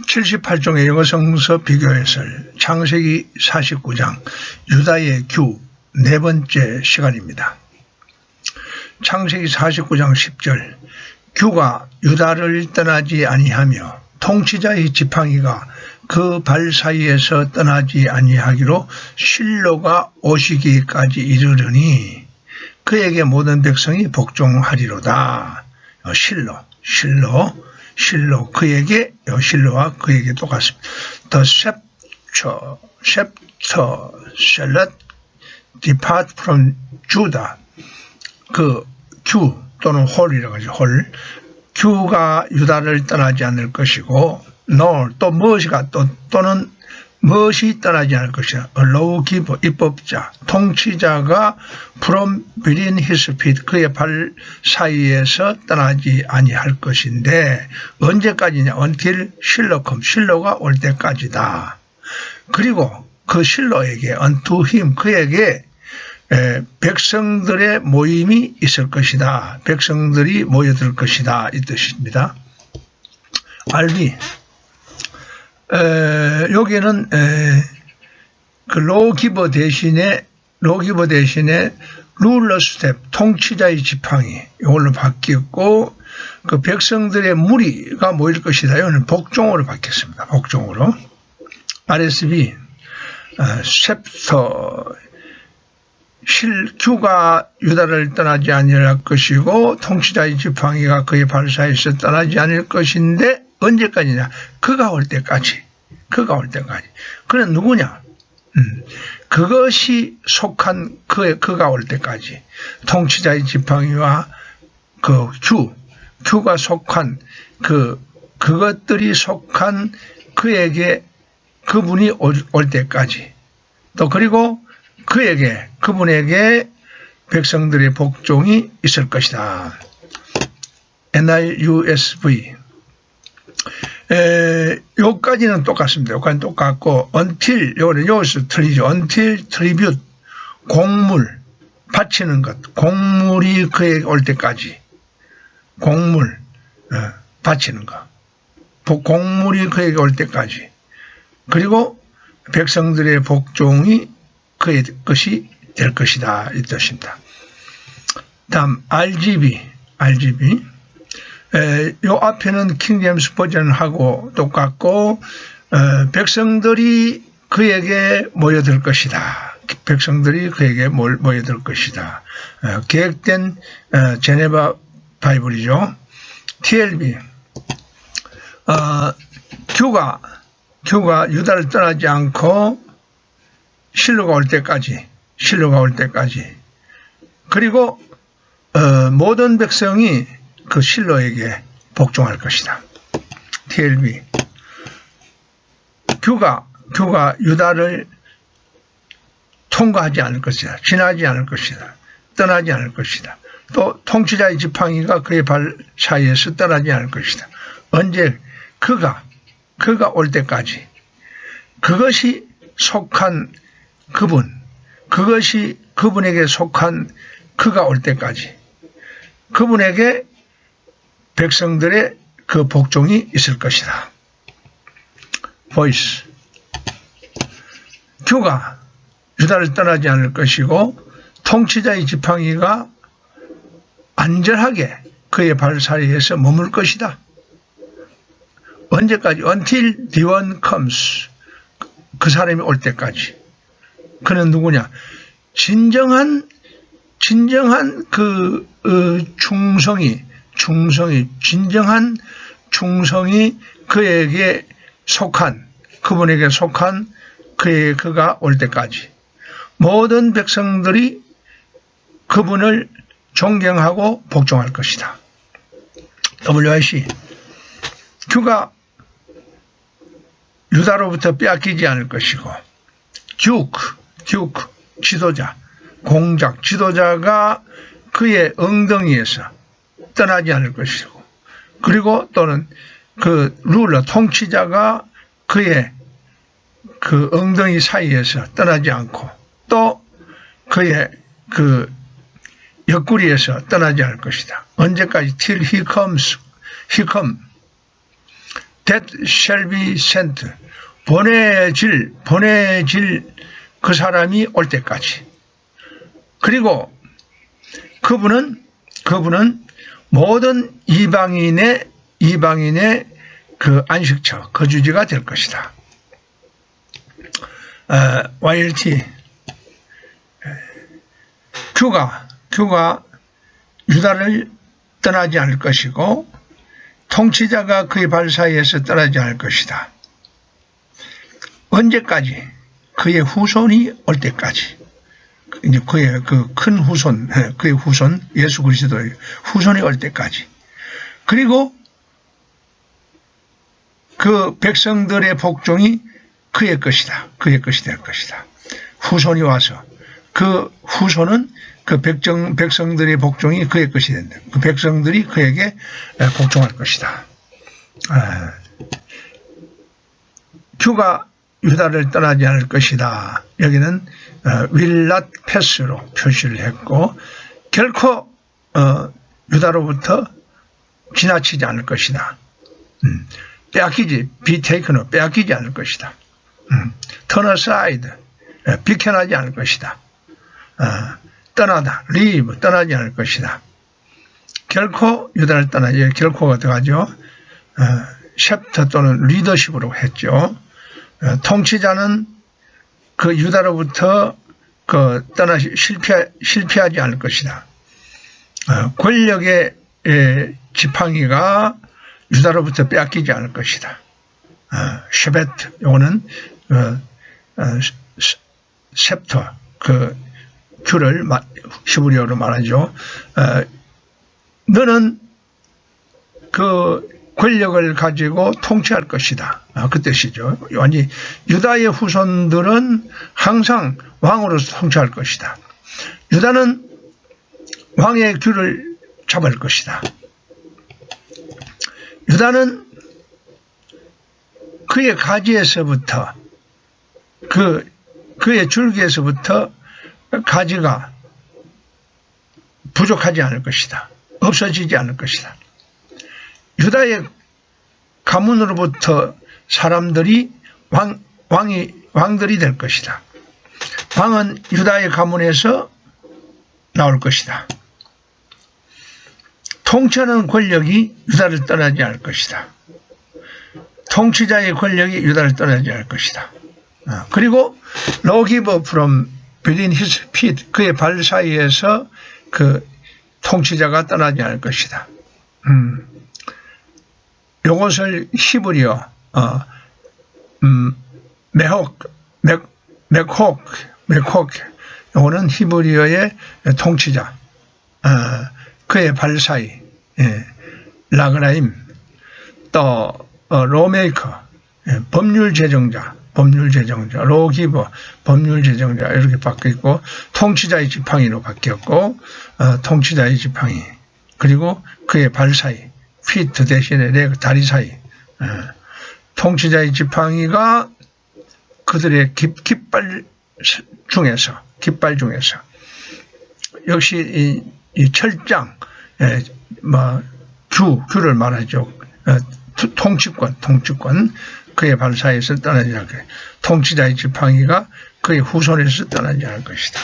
78종의 영어 성서 비교해설 창세기 49장 유다의 규 네 번째 시간입니다. 창세기 49장 10절 규가 유다를 떠나지 아니하며 통치자의 지팡이가 그 발 사이에서 떠나지 아니하기로 실로가 오시기까지 이르르니 그에게 모든 백성이 복종하리로다. 실로 그에게 실로와 그에게 똑같습니다. The scepter shall not depart from Judah. 그 규 또는 홀이라고 하죠. 홀. 규가 유다를 떠나지 않을 것이고 nor 또 무엇이가 또는 무엇이 떠나지 않을 것이다. A lawgiver 입법자 통치자가 from within his feet 그의 발 사이에서 떠나지 아니할 것인데 언제까지냐? until 실로 come 실로가 올 때까지다. 그리고 그 실로에게 unto him 그에게 백성들의 모임이 있을 것이다. 백성들이 모여들 것이다. 이 뜻입니다. RB 여기는 그 로기버 대신에 룰러 스텝 통치자의 지팡이 이걸로 바뀌었고 그 백성들의 무리가 모일 것이다. 이거는 복종으로 바뀌었습니다. 복종으로. RSB 셉터 규가 유다를 떠나지 아니할 것이고 통치자의 지팡이가 그의 발 사이에서 떠나지 않을 것인데 언제까지냐? 그가 올 때까지. 그는 누구냐? 그것이 속한 그가 올 때까지. 통치자의 지팡이와 그 규가 속한 그것들이 속한 그에게 그분이 올 때까지. 또 그리고 그분에게 백성들의 복종이 있을 것이다. NIUSV 요까지는 똑같습니다. 요까지는 똑같고 until 여기서 틀리죠. until tribute 공물 바치는 것 공물이 그에게 올 때까지 공물 바치는 것 공물이 그에게 올 때까지 그리고 백성들의 복종이 그의 것이 될 것이다 이 뜻입니다. 다음 RGB 요 앞에는 킹제임스 버전하고 똑같고 백성들이 그에게 모여들 것이다. 계획된 제네바 바이블이죠. TLB 규가 유다를 떠나지 않고 실로가 올 때까지 그리고 모든 백성이 그 실로에게 복종할 것이다. TLB 규가 유다를 통과하지 않을 것이다. 지나지 않을 것이다. 떠나지 않을 것이다. 또 통치자의 지팡이가 그의 발 사이에서 떠나지 않을 것이다. 언제? 그가 올 때까지. 그것이 속한 그것이 그분에게 속한 그가 올 때까지. 그분에게 백성들의 그 복종이 있을 것이다. 보이스 규가 유다를 떠나지 않을 것이고 통치자의 지팡이가 안전하게 그의 발 사이에서 머물 것이다. 언제까지? Until the one comes 그 사람이 올 때까지. 그는 누구냐? 진정한 그 진정한 충성이 그에게 속한 그분에게 속한 그가 올 때까지 모든 백성들이 그분을 존경하고 복종할 것이다. WIC 규가 유다로부터 빼앗기지 않을 것이고 듀크 지도자 공작 지도자가 그의 엉덩이에서 떠나지 않을 것이고 그리고 또는 그 룰러 통치자가 그의 그 엉덩이 사이에서 떠나지 않고 또 그의 그 옆구리에서 떠나지 않을 것이다. 언제까지? Till he come that shall be sent. 보내질 그 사람이 올 때까지. 그리고 그분은 모든 이방인의 그 안식처, 거주지가 될 것이다. YLT 큐가 유다를 떠나지 않을 것이고 통치자가 그의 발 사이에서 떠나지 않을 것이다. 언제까지? 그의 후손이 올 때까지. 이제 그의 그 큰 후손, 그의 후손, 예수 그리스도의 후손이 올 때까지. 그리고 그 백성들의 복종이 그의 것이다. 그의 것이 될 것이다. 후손이 와서 그 후손은 그 백성들의 복종이 그의 것이 된다. 그 백성들이 그에게 복종할 것이다. 큐가 유다를 떠나지 않을 것이다. 여기는 will not pass로 표시를 했고 결코 유다로부터 지나치지 않을 것이다. be taken, 빼앗기지 않을 것이다. turn aside, 비켜나지 않을 것이다. 떠나다, leave, 떠나지 않을 것이다. 결코 유다를 떠나지, 결코가 들어가죠. 셰프터 또는 리더십으로 했죠. 통치자는 그 유다로부터 그 실패하지 않을 것이다. 권력의 지팡이가 유다로부터 빼앗기지 않을 것이다. 셰베트, 요거는 셉터, 그 큐를 히브리어로 말하죠. 너는 그 권력을 가지고 통치할 것이다. 그 뜻이죠. 완전히 유다의 후손들은 항상 왕으로서 통치할 것이다. 유다는 왕의 귤을 잡을 것이다. 유다는 그의 가지에서부터 그의 줄기에서부터 가지가 부족하지 않을 것이다. 없어지지 않을 것이다. 유다의 가문으로부터 사람들이 왕들이 될 것이다. 왕은 유다의 가문에서 나올 것이다. 통치하는 권력이 유다를 떠나지 않을 것이다. 통치자의 권력이 유다를 떠나지 않을 것이다. 그리고 lawgiver from within his feet, 그의 발 사이에서 그 통치자가 떠나지 않을 것이다. 요것을 히브리어 맥혹 요거는 히브리어의 통치자, 그의 발 사이, 라그라임, 또 로메이커, 법률 제정자, 로기버, 법률 제정자 이렇게 바뀌었고 통치자의 지팡이로 바뀌었고 통치자의 지팡이, 그리고 그의 발 사이, 피트 대신에 다리 사이, 통치자의 지팡이가 그들의 깃발 중에서 역시 이 철장, 규를 말하죠. 통치권, 그의 발 사이에서 떠나지 않을 것이다. 통치자의 지팡이가 그의 후손에서 떠나지 않을 것이다.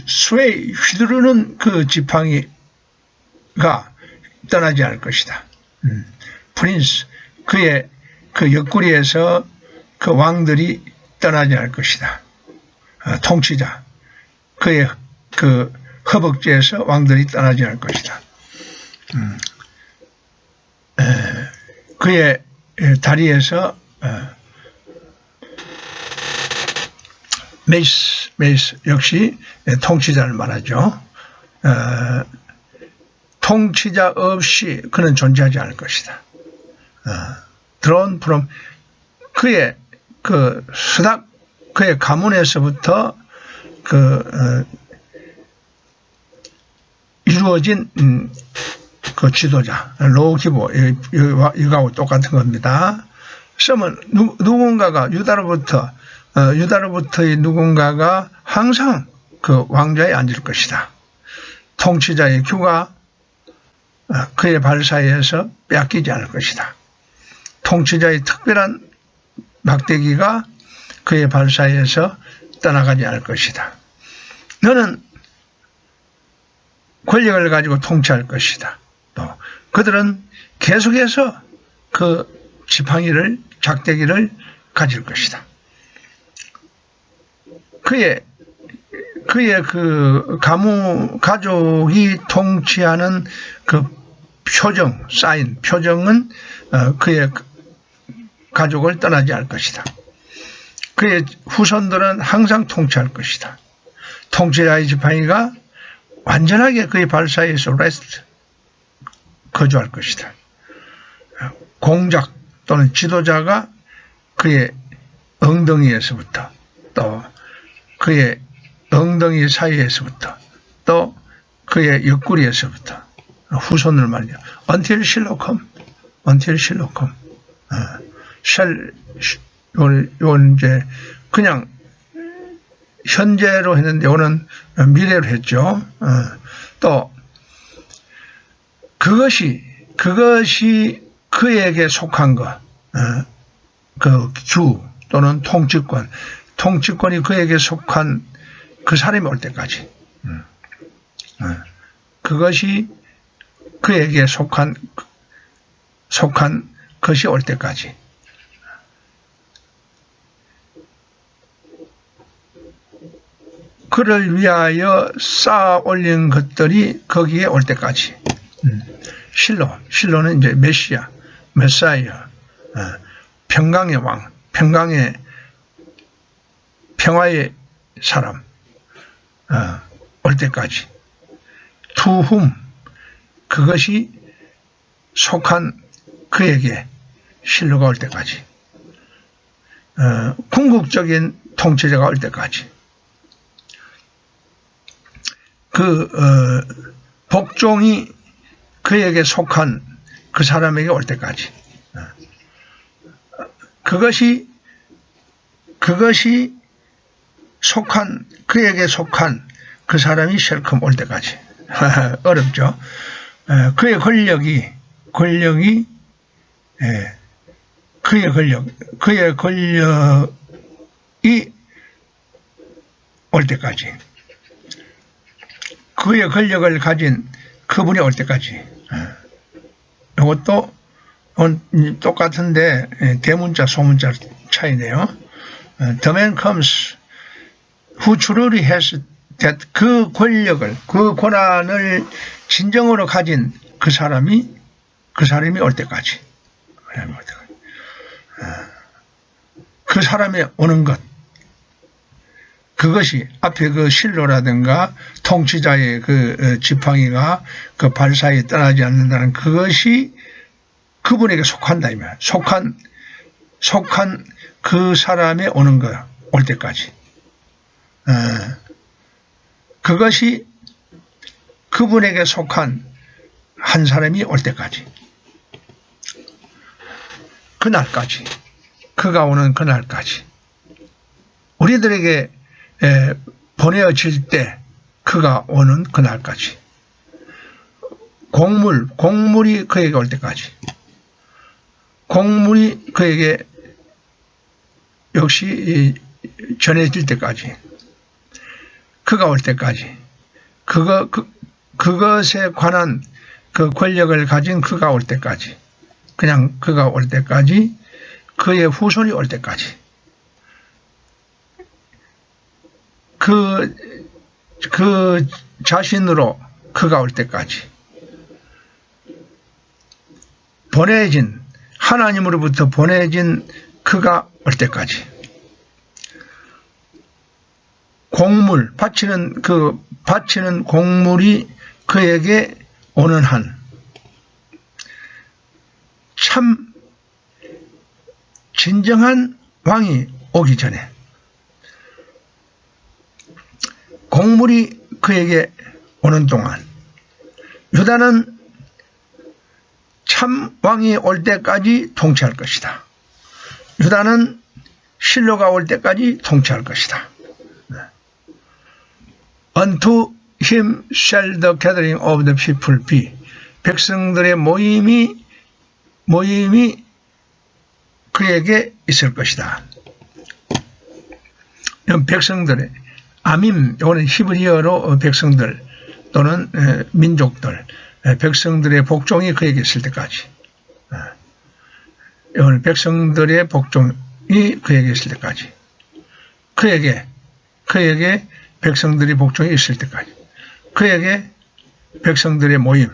스웨이, 휘두르는 그 지팡이가 떠나지 않을 것이다. 프린스, 그의 그 옆구리에서 그 왕들이 떠나지 않을 것이다. 통치자, 그의 그 허벅지에서 왕들이 떠나지 않을 것이다. 그의 다리에서 메이스 역시 통치자를 말하죠. 통치자 없이 그는 존재하지 않을 것이다. drawn from, 그의 그 수닥, 그의 가문에서부터 이루어진 그 지도자, 로기보, 이거하고 똑같은 겁니다. 썸은 누군가가 유다로부터의 누군가가 항상 그 왕좌에 앉을 것이다. 통치자의 규가 그의 발사에서 빼앗기지 않을 것이다. 통치자의 특별한 막대기가 그의 발사에서 떠나가지 않을 것이다. 너는 권력을 가지고 통치할 것이다. 또 그들은 계속해서 그 지팡이를 작대기를 가질 것이다. 그의 그 가족이 통치하는 그 표정, 사인, 표정은 그의 가족을 떠나지 않을 것이다. 그의 후손들은 항상 통치할 것이다. 통치자의 지팡이가 완전하게 그의 발사에서 레스트, 거주할 것이다. 공작 또는 지도자가 그의 엉덩이에서부터 또 그의 엉덩이 사이에서부터 또 그의 옆구리에서부터 후손을 말이야. Until Shiloh come. Until Shiloh come. 요건 이제 그냥 현재로 했는데 요는 미래로 했죠. 또 그것이 그에게 속한 것, 그 주 또는 통치권이 그에게 속한 그 사람이 올 때까지, 그것이 그에게 속한 것이 올 때까지, 그를 위하여 쌓아 올린 것들이 거기에 올 때까지. 실로는 이제 메사이어, 평강의 왕, 평화의 사람, 올 때까지. To whom, 그것이 속한 그에게 실로가 올 때까지. 궁극적인 통치자가 올 때까지. 복종이 그에게 속한 그 사람에게 올 때까지. 그것이 그에게 속한 그 사람이 셀컴 올 때까지. 어렵죠. 그의 권력이 올 때까지. 그의 권력을 가진 그분이 올 때까지. 이것도 똑같은데 대문자 소문자 차이네요. The man comes who truly has that, 그 권력을, 그 권한을 진정으로 가진 그 사람이 올 때까지. 그 사람이 오는 것, 그것이 앞에 그 실로라든가 통치자의 그 지팡이가 그 발사에 떠나지 않는다는 그것이 그분에게 속한다 이 말. 속한 그 사람이 오는 거, 올 때까지. 그것이 그분에게 속한 한 사람이 올 때까지. 그날까지. 그가 오는 그날까지. 우리들에게 보내어질 때 그가 오는 그날까지. 곡물이 그에게 올 때까지. 곡물이 그에게 역시 전해질 때까지. 그가 올 때까지. 그것에 관한 그 권력을 가진 그가 올 때까지. 그냥 그가 올 때까지. 그의 후손이 올 때까지. 그 자신으로 그가 올 때까지. 하나님으로부터 보내진 그가 올 때까지. 바치는 곡물이 그에게 오는 한. 참 진정한 왕이 오기 전에. 곡물이 그에게 오는 동안 유다는 참 왕이 올 때까지 통치할 것이다. 유다는 실로가 올 때까지 통치할 것이다. Unto him shall the gathering of the people be. 백성들의 모임이 그에게 있을 것이다. 백성들의 아밈, 이거는 히브리어로 백성들 또는 민족들, 백성들의 복종이 그에게 있을 때까지. 이거는 백성들의 복종이 그에게 있을 때까지. 그에게 백성들이 복종이 있을 때까지. 그에게 백성들의 모임,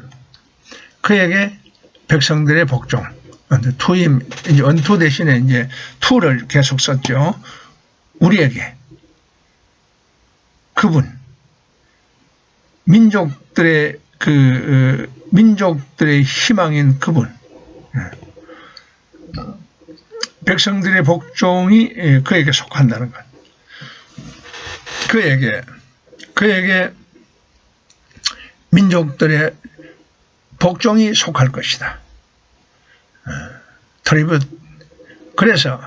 그에게 백성들의 복종. 투임, 이제 언투 대신에 이제 투를 계속 썼죠. 우리에게 그분, 민족들의 민족들의 희망인 그분, 백성들의 복종이 그에게 속한다는 것. 그에게 민족들의 복종이 속할 것이다. 트리뷰트. 그래서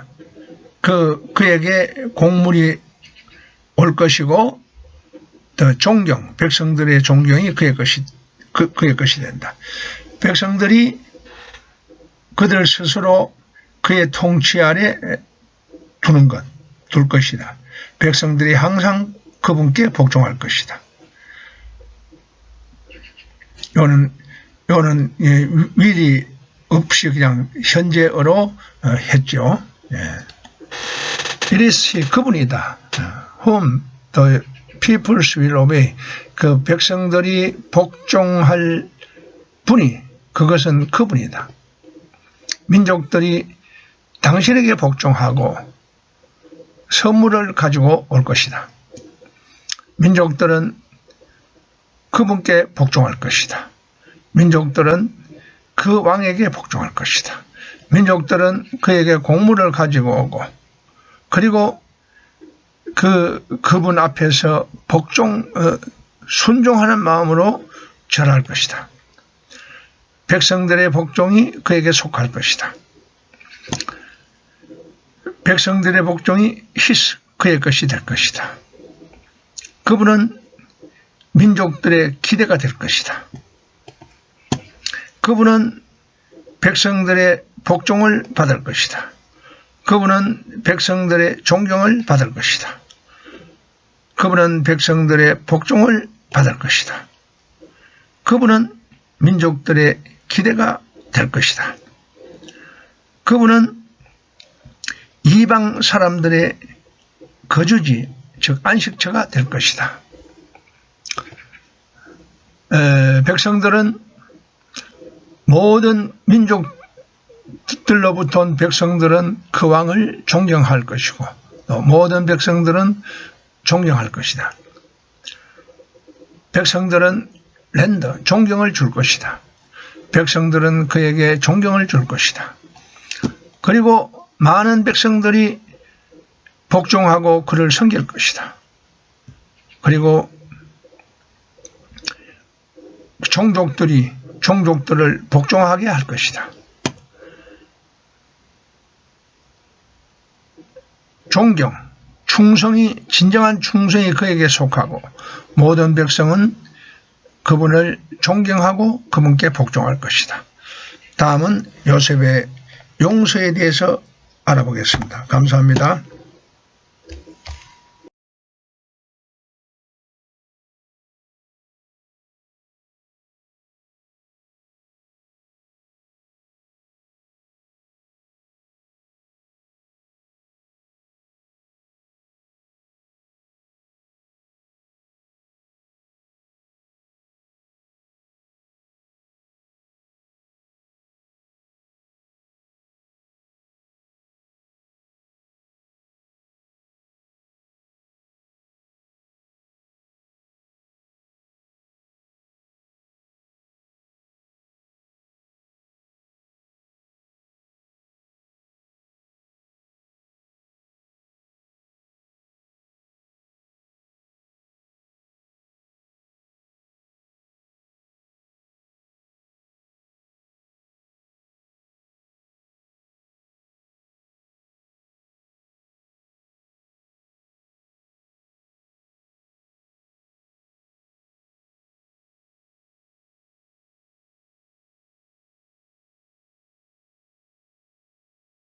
그에게 공물이 올 것이고, 또 존경, 백성들의 존경이 그의 것이 된다. 백성들이 그들 스스로 그의 통치 아래 둘 것이다. 백성들이 항상 그분께 복종할 것이다. 이거는 위리 없이 그냥 현재어로 했죠. It is he, 그분이다. Whom the peoples will obey. 그 백성들이 복종할 분이, 그것은 그분이다. 민족들이 당신에게 복종하고 선물을 가지고 올 것이다. 민족들은 그분께 복종할 것이다. 민족들은 그 왕에게 복종할 것이다. 민족들은 그에게 공물을 가지고 오고, 그리고 그분 앞에서 순종하는 마음으로 절할 것이다. 백성들의 복종이 그에게 속할 것이다. 백성들의 복종이 그의 것이 될 것이다. 그분은 민족들의 기대가 될 것이다. 그분은 백성들의 복종을 받을 것이다. 그분은 백성들의 존경을 받을 것이다. 그분은 백성들의 복종을 받을 것이다. 그분은 민족들의 기대가 될 것이다. 그분은 이방 사람들의 거주지, 즉 안식처가 될 것이다. 백성들은 모든 민족들로부터 온 백성들은 그 왕을 존경할 것이고, 또 모든 백성들은 존경할 것이다. 백성들은 존경을 줄 것이다. 백성들은 그에게 존경을 줄 것이다. 그리고 많은 백성들이 복종하고 그를 섬길 것이다. 그리고 종족들을 복종하게 할 것이다. 진정한 충성이 그에게 속하고, 모든 백성은 그분을 존경하고 그분께 복종할 것이다. 다음은 요셉의 용서에 대해서 알아보겠습니다. 감사합니다.